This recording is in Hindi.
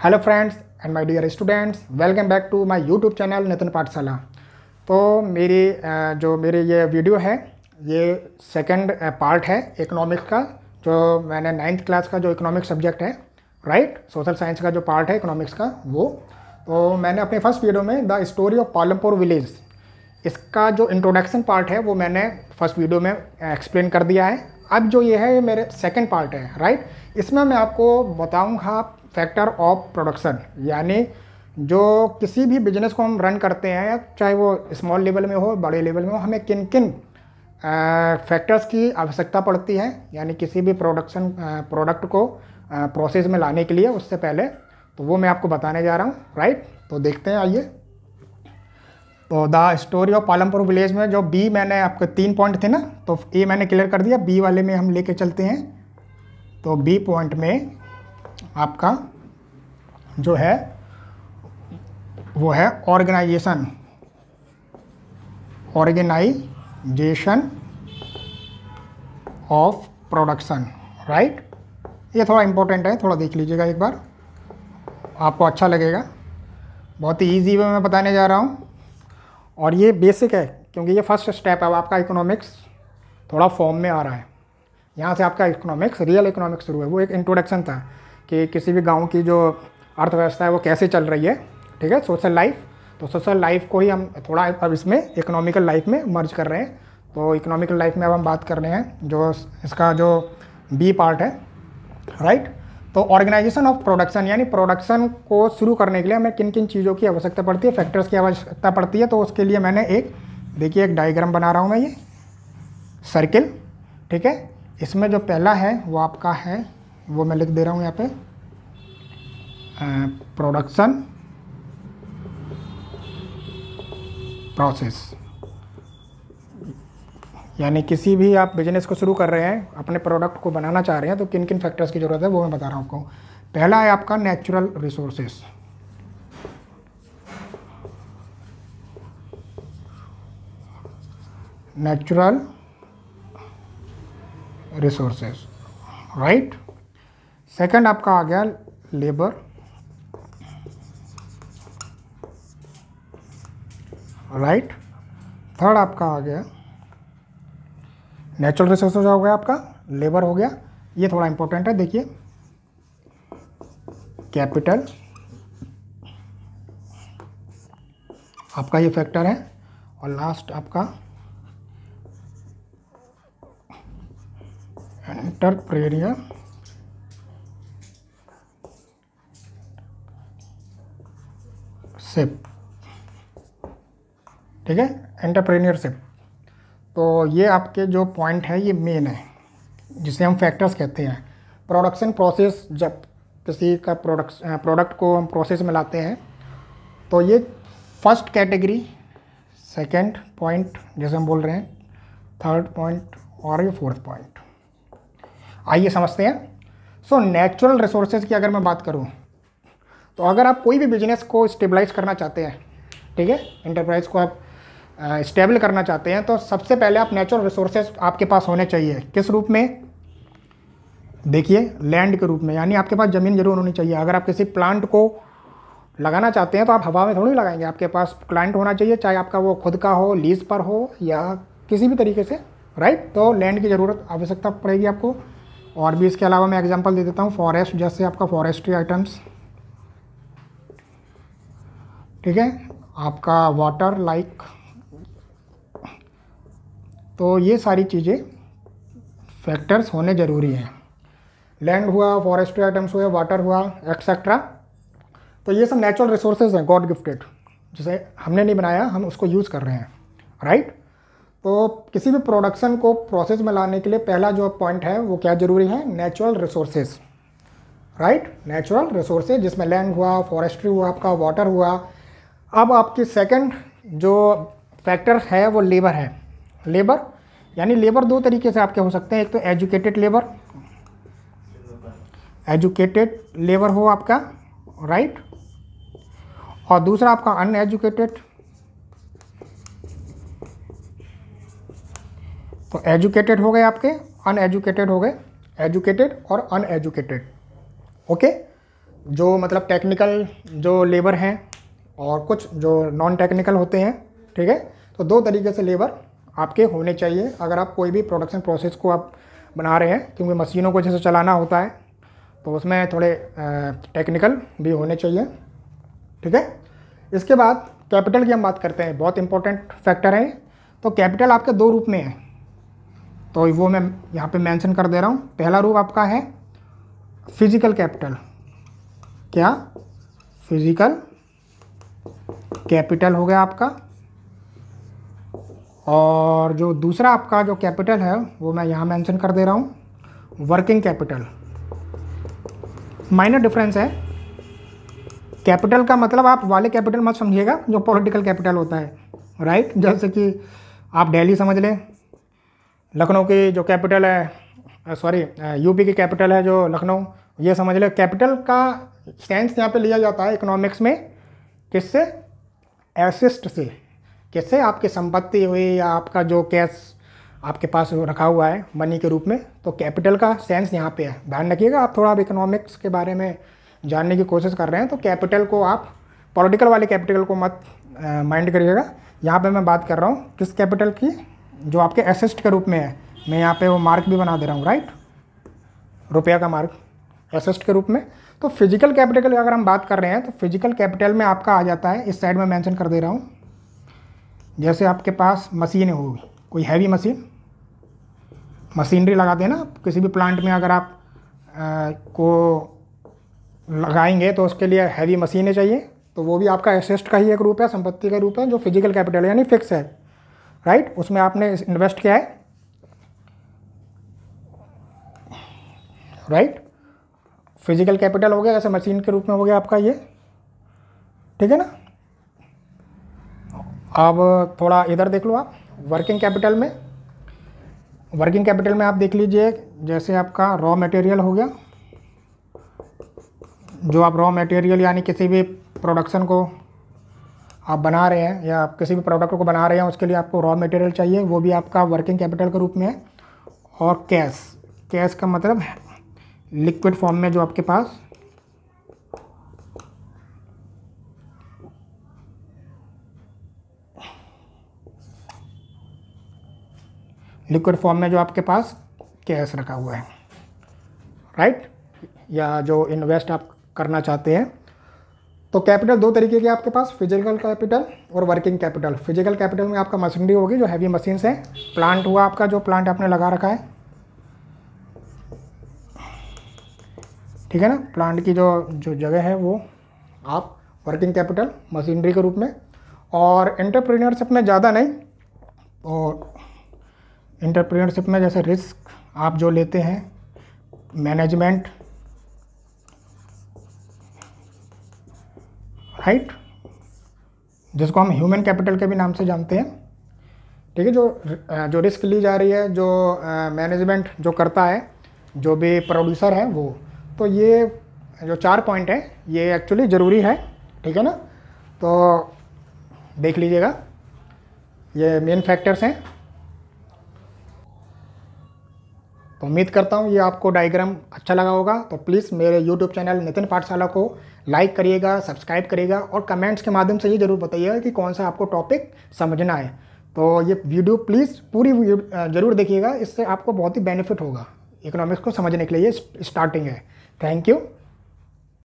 Hello friends and my dear students, welcome back to my YouTube channel Nitin Pathshala. तो मेरी ये वीडियो है, ये सेकंड पार्ट है इकोनॉमिक्स का, जो मैंने 9th क्लास का जो इकोनॉमिक्स सब्जेक्ट है, राइट, सोशल साइंस का जो पार्ट है इकोनॉमिक्स का वो। तो मैंने अपने फर्स्ट वीडियो में the story of Palampur village, इसका जो इंट्रोडक्शन पार्ट है वो मैंने फर्स्ट वीडियो में एक्सप्लेन कर दिया है। अब जो ये है ये मेरे सेकंड पार्ट है, राइट। इसमें मैं आपको बताऊंगा फैक्टर ऑफ प्रोडक्शन, यानी जो किसी भी बिजनेस को हम रन करते हैं, चाहे वो स्मॉल लेवल में हो बड़े लेवल में हो, हमें किन किन फैक्टर्स की आवश्यकता पड़ती है, यानी किसी भी प्रोडक्ट को प्रोसेस में लाने के लिए उससे पहले, तो वो मैं आपको बताने जा रहा हूँ, राइट। तो देखते हैं, आइए। तो the story of Palampur village में जो बी मैंने आपके 3 पॉइंट थे ना, तो ए मैंने क्लियर कर दिया, बी वाले में हम लेके चलते हैं। तो बी पॉइंट में आपका जो है वो है ऑर्गेनाइजेशन ऑफ प्रोडक्शन, राइट। ये थोड़ा इंपॉर्टेंट है, थोड़ा देख लीजिएगा एक बार, आपको अच्छा लगेगा। बहुत ही ईजी वे में बताने जा रहा हूँ और ये बेसिक है क्योंकि ये फर्स्ट स्टेप है। अब आपका इकोनॉमिक्स थोड़ा फॉर्म में आ रहा है, यहाँ से आपका इकोनॉमिक्स, रियल इकोनॉमिक्स शुरू है। वो एक इंट्रोडक्शन था कि किसी भी गांव की जो अर्थव्यवस्था है वो कैसे चल रही है, ठीक है, सोशल लाइफ। तो सोशल लाइफ को ही हम थोड़ा अब इसमें इकोनॉमिकल लाइफ में मर्ज कर रहे हैं। तो इकोनॉमिकल लाइफ में अब हम बात कर रहे हैं जो इसका जो बी पार्ट है, राइट। तो ऑर्गेनाइजेशन ऑफ प्रोडक्शन, यानी प्रोडक्शन को शुरू करने के लिए हमें किन किन चीज़ों की आवश्यकता पड़ती है, फैक्टर्स की आवश्यकता पड़ती है। तो उसके लिए मैंने एक, देखिए, एक डायग्राम बना रहा हूँ मैं, ये सर्किल, ठीक है। इसमें जो पहला है वो आपका है, वो मैं लिख दे रहा हूँ यहाँ पे, प्रोडक्शन प्रोसेस। यानी किसी भी आप बिजनेस को शुरू कर रहे हैं, अपने प्रोडक्ट को बनाना चाह रहे हैं, तो किन किन फैक्टर्स की ज़रूरत है वो मैं बता रहा हूँ आपको। पहला है आपका natural resources, natural resources, right. Second आपका आ गया लेबर, राइट। थर्ड आपका आ गया नेचुरल रिसोर्सेज, हो गया आपका लेबर, हो गया। ये थोड़ा इंपॉर्टेंट है, देखिए, कैपिटल आपका ये फैक्टर है। और लास्ट आपका एंटरप्रेन्योरशिप, ठीक है, एंटरप्रेन्योरशिप। तो ये आपके जो पॉइंट है ये मेन है, जिसे हम फैक्टर्स कहते हैं। प्रोडक्शन प्रोसेस, जब किसी का प्रोडक्ट को हम प्रोसेस में लाते हैं, तो ये फर्स्ट कैटेगरी, सेकंड पॉइंट जैसे हम बोल रहे हैं, थर्ड पॉइंट और ये फोर्थ पॉइंट। आइए समझते हैं। सो नेचुरल रिसोर्सेज की अगर मैं बात करूं, तो अगर आप कोई भी बिजनेस को स्टेबलाइज करना चाहते हैं, ठीक है, एंटरप्राइज को आप स्टेबल करना चाहते हैं, तो सबसे पहले आप नेचुरल रिसोर्सेज आपके पास होने चाहिए। किस रूप में? देखिए, लैंड के रूप में, यानी आपके पास ज़मीन जरूर होनी चाहिए। अगर आप किसी प्लांट को लगाना चाहते हैं तो आप हवा में थोड़ी लगाएंगे, आपके पास प्लांट होना चाहिए, चाहे आपका वो खुद का हो, लीज पर हो, या किसी भी तरीके से, राइट। तो लैंड की ज़रूरत, आवश्यकता पड़ेगी आपको। और भी इसके अलावा मैं एग्जाम्पल दे देता हूँ, फॉरेस्ट, जैसे आपका फॉरेस्ट्री आइटम्स, ठीक है, आपका वाटर लाइक। तो ये सारी चीज़ें फैक्टर्स होने ज़रूरी हैं। लैंड हुआ, फॉरेस्ट्री आइटम्स हुए, वाटर हुआ, एक्सेट्रा। तो ये सब नेचुरल रिसोर्सेज हैं, गॉड गिफ्टेड, जिसे हमने नहीं बनाया, हम उसको यूज़ कर रहे हैं, राइट। तो किसी भी प्रोडक्शन को प्रोसेस में लाने के लिए पहला जो पॉइंट है वो क्या ज़रूरी है? Natural resources, right, natural resources, जिसमें लैंड हुआ, फॉरेस्ट्री हुआ, आपका वाटर हुआ। अब आपकी सेकंड जो फैक्टर है वो लेबर है। लेबर, यानी लेबर दो तरीके से आपके हो सकते हैं। एक तो एजुकेटेड लेबर, एजुकेटेड लेबर हो आपका, राइट, और दूसरा आपका अनएजुकेटेड। तो एजुकेटेड हो गए आपके, अनएजुकेटेड हो गए, एजुकेटेड और अनएजुकेटेड, ओके। जो मतलब टेक्निकल जो लेबर हैं और कुछ जो नॉन टेक्निकल होते हैं, ठीक है। तो दो तरीके से लेबर आपके होने चाहिए अगर आप कोई भी प्रोडक्शन प्रोसेस को आप बना रहे हैं, क्योंकि मशीनों को जैसे चलाना होता है तो उसमें थोड़े टेक्निकल भी होने चाहिए, ठीक है। इसके बाद कैपिटल की हम बात करते हैं, बहुत इंपॉर्टेंट फैक्टर है। तो कैपिटल आपके दो रूप में है, तो वो मैं यहाँ पे मेंशन कर दे रहा हूँ। पहला रूप आपका है फिजिकल कैपिटल। क्या? फिजिकल कैपिटल हो गया आपका। और जो दूसरा आपका जो कैपिटल है वो मैं यहाँ मेंशन कर दे रहा हूँ, वर्किंग कैपिटल। माइनर डिफरेंस है। कैपिटल का मतलब आप वाले कैपिटल मत समझिएगा जो पॉलिटिकल कैपिटल होता है, राइट। जैसे कि आप दिल्ली समझ लें, लखनऊ की जो कैपिटल है, सॉरी यूपी की कैपिटल है जो लखनऊ, ये समझ लें। कैपिटल का सेंस यहाँ पे लिया जाता है इकोनॉमिक्स में, किससे? एसेट से। किससे? आपकी संपत्ति हुई या आपका जो कैश आपके पास रखा हुआ है मनी के रूप में, तो कैपिटल का सेंस यहाँ पे है। ध्यान रखिएगा, आप थोड़ा अब इकोनॉमिक्स के बारे में जानने की कोशिश कर रहे हैं तो कैपिटल को आप पॉलिटिकल वाले कैपिटल को मत माइंड करिएगा। यहाँ पे मैं बात कर रहा हूँ किस कैपिटल की? जो आपके एसेट के रूप में है। मैं यहाँ पे वो मार्क भी बना दे रहा हूँ, राइट, रुपया का मार्क एसेट के रूप में। तो फिजिकल कैपिटल की अगर हम बात कर रहे हैं तो फिजिकल कैपिटल में आपका आ जाता है, इस साइड में मेंशन कर दे रहा हूँ, जैसे आपके पास मशीन होगी, कोई हैवी मशीनरी लगाते हैं ना किसी भी प्लांट में, अगर आप को लगाएंगे तो उसके लिए हैवी मशीनें चाहिए, तो वो भी आपका एसेट का ही एक रूप है, संपत्ति का रूप है, जो फिजिकल कैपिटल है, यानी फिक्स है, राइट। उसमें आपने इन्वेस्ट किया है, राइट। फिजिकल कैपिटल हो गया, जैसे मशीन के रूप में हो गया आपका ये, ठीक है ना। अब थोड़ा इधर देख लो आप, वर्किंग कैपिटल में। वर्किंग कैपिटल में आप देख लीजिए, जैसे आपका रॉ मटेरियल हो गया, जो आप रॉ मटेरियल यानी किसी भी प्रोडक्शन को आप बना रहे हैं या आप किसी भी प्रोडक्ट को बना रहे हैं, उसके लिए आपको रॉ मटेरियल चाहिए, वो भी आपका वर्किंग कैपिटल के रूप में है। और कैश का मतलब लिक्विड फॉर्म में जो आपके पास कैश रखा हुआ है, राइट, या जो इन्वेस्ट आप करना चाहते हैं। तो कैपिटल दो तरीके के आपके पास, फिजिकल कैपिटल और वर्किंग कैपिटल। फिजिकल कैपिटल में आपका मशीनरी होगी, जो हैवी मशीन्स हैं। प्लांट हुआ आपका, जो प्लांट आपने लगा रखा है, ठीक है ना। प्लांट की जो जगह है वो आप वर्किंग कैपिटल मशीनरी के रूप में। और एंटरप्रेन्योरशिप में ज़्यादा नहीं, और एंटरप्रेन्योरशिप में जैसे रिस्क आप जो लेते हैं, मैनेजमेंट, राइट, जिसको हम ह्यूमन कैपिटल के भी नाम से जानते हैं, ठीक है। जो रिस्क ली जा रही है, जो मैनेजमेंट जो करता है, जो भी प्रोड्यूसर है वो, तो ये जो 4 पॉइंट है ये एक्चुअली ज़रूरी है, ठीक है ना। तो देख लीजिएगा, ये मेन फैक्टर्स हैं। तो उम्मीद करता हूँ ये आपको डायग्राम अच्छा लगा होगा। तो प्लीज़ मेरे यूट्यूब चैनल नितिन पाठशाला को लाइक करिएगा, सब्सक्राइब करिएगा, और कमेंट्स के माध्यम से ये ज़रूर बताइएगा कि कौन सा आपको टॉपिक समझना है। तो ये वीडियो प्लीज़ पूरी ज़रूर देखिएगा, इससे आपको बहुत ही बेनिफिट होगा। इकोनॉमिक्स को समझने के लिए ये स्टार्टिंग है। Thank you.